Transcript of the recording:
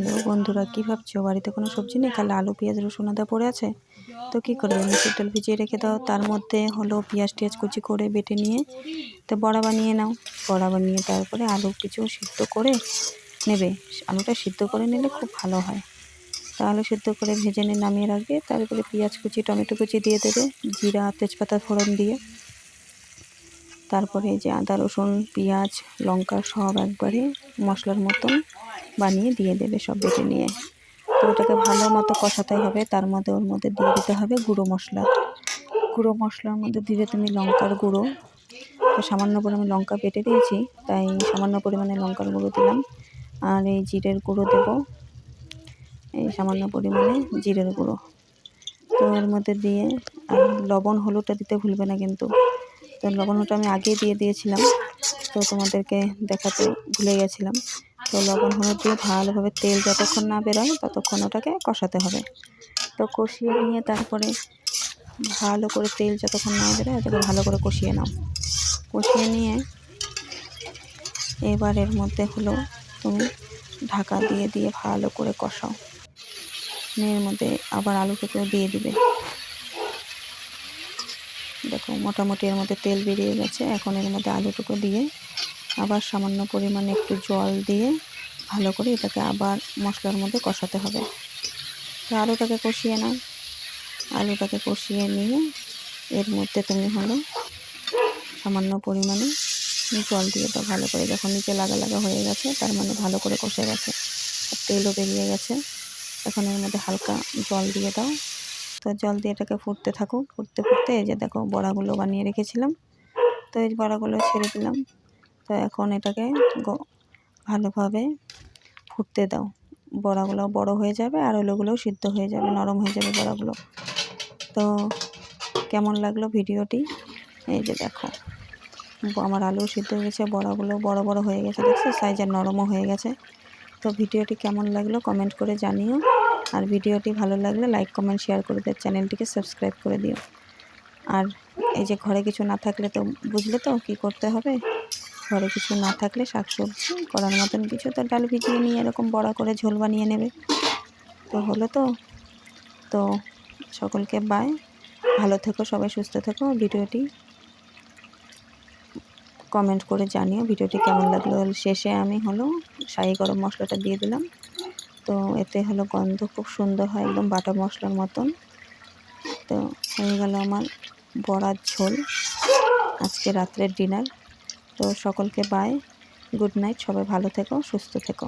Hello বন্ধুরা, কী ভাবছো? বাড়িতে কোনো সবজি নেই, খালি আলু পেঁয়াজ রসুন আদা পড়ে আছে। তো কী করবে, মুসুর ডাল ভিজিয়ে রেখে দাও, তার মধ্যে হলো পেঁয়াজ টিয়াজ কুচি করে বেটে নিয়ে তো বড়া বানিয়ে নাও। বড়া বানিয়ে তারপরে আলু কিছু সিদ্ধ করে নেবে। আলুটা সিদ্ধ করে নিলে খুব ভালো হয়। তা আলু সিদ্ধ করে ভেজে নিয়ে নামিয়ে রাখবে। তারপরে পেঁয়াজ কুচি টমেটো কুচি দিয়ে দেবে, জিরা তেজপাতা ফোড়ন দিয়ে। তারপরে যে আদা রসুন পেঁয়াজ লঙ্কা সব একবারে মশলার মতন বানিয়ে দিয়ে দেবে, সব বেটে নিয়ে। তো ওটাকে ভালো মতো কষাতে হবে। তার মধ্যে ওর মধ্যে দিয়ে দিতে হবে গুঁড়ো মশলা। গুঁড়ো মশলার মধ্যে দিলে তুমি লঙ্কার গুঁড়ো, তো সামান্য পরিমাণে লঙ্কা বেটে দিয়েছি, তাই সামান্য পরিমাণে লঙ্কার গুঁড়ো দিলাম। আর এই জিরের গুঁড়ো দেব, এই সামান্য পরিমাণে জিরের গুঁড়ো। তো এর মধ্যে দিয়ে আর লবণ হলুদটা দিতে ভুলবে না কিন্তু। তো লবণ হলুদটা আমি আগেই দিয়ে দিয়েছিলাম, তো তোমাদেরকে দেখাতে ভুলে গেছিলাম। তো লবণ হলুদ দিয়ে ভালোভাবে তেল যতক্ষণ না বেরোয় ততক্ষণ ওটাকে কষাতে হবে। তো কষিয়ে নিয়ে তারপরে ভালো করে তেল যতক্ষণ না বেরোয় এটাকে ভালো করে কষিয়ে নাও। কষিয়ে নিয়ে এবার এর মধ্যে হলো তুমি ঢাকা দিয়ে দিয়ে ভালো করে কষাও। এর মধ্যে আবার আলুটাকেও দিয়ে দিবে। দেখো মোটামুটি এর মধ্যে তেল বেরিয়ে গেছে। এখন এর মধ্যে আলুটুকু দিয়ে আবার সামান্য পরিমাণে একটু জল দিয়ে ভালো করে এটাকে আবার মশলার মধ্যে কষাতে হবে। তো আলুটাকে কষিয়ে নাও। আলুটাকে কষিয়ে নিয়ে এর মধ্যে তুমি হলো সামান্য পরিমাণে জল দিয়ে দাও ভালো করে। যখন নিচে লাগা লাগা হয়ে গেছে তার মানে ভালো করে কষে গেছে, তেলও বেরিয়ে গেছে। এখন এর মধ্যে হালকা জল দিয়ে দাও। তো জল দিয়ে এটাকে ফুটতে থাকুক। ফুটতে ফুটতে এই যে দেখো বড়াগুলো বানিয়ে রেখেছিলাম, তো এই বড়াগুলো ছেড়ে দিলাম। তো এখন এটাকে ভালোভাবে ফুটতে দাও। বড়াগুলো বড় হয়ে যাবে আর ওগুলোও সিদ্ধ হয়ে যাবে, নরম হয়ে যাবে বড়াগুলো। তো কেমন লাগলো ভিডিওটি? এই যে দেখো আমার আলু সিদ্ধ হয়ে গেছে, বড়াগুলো বড় বড় হয়ে গেছে, দেখছো সাইজ আর নরমও হয়ে গেছে। তো ভিডিওটি কেমন লাগলো কমেন্ট করে জানিও। আর ভিডিওটি ভালো লাগলে লাইক কমেন্ট শেয়ার করে দিও, চ্যানেলটিকে সাবস্ক্রাইব করে দিও। আর এই যে ঘরে কিছু না থাকলে তো বুঝলে তো কী করতে হবে। ঘরে কিছু না থাকলে শাকসবজি করার মতন কিছু, তো ডাল ভিজিয়ে নিয়ে এরকম বড়া করে ঝোল বানিয়ে নেবে। তো হলো তো। তো সকলকে বাই, ভালো থেকো সবাই, সুস্থ থেকো। ভিডিওটি কমেন্ট করে জানিও ভিডিওটি কেমন লাগলো। শেষে আমি হলো শাহি গরম মশলাটা দিয়ে দিলাম। তো এতে হলো গন্ধ খুব সুন্দর হয়, একদম বাটা মশলার মতন। তো হয়ে গেল আমার বড়ার ঝোল, আজকে রাত্রের ডিনার। তো সকলকে বাই, গুড নাইট, সবাই ভালো থেকো সুস্থ থেকো।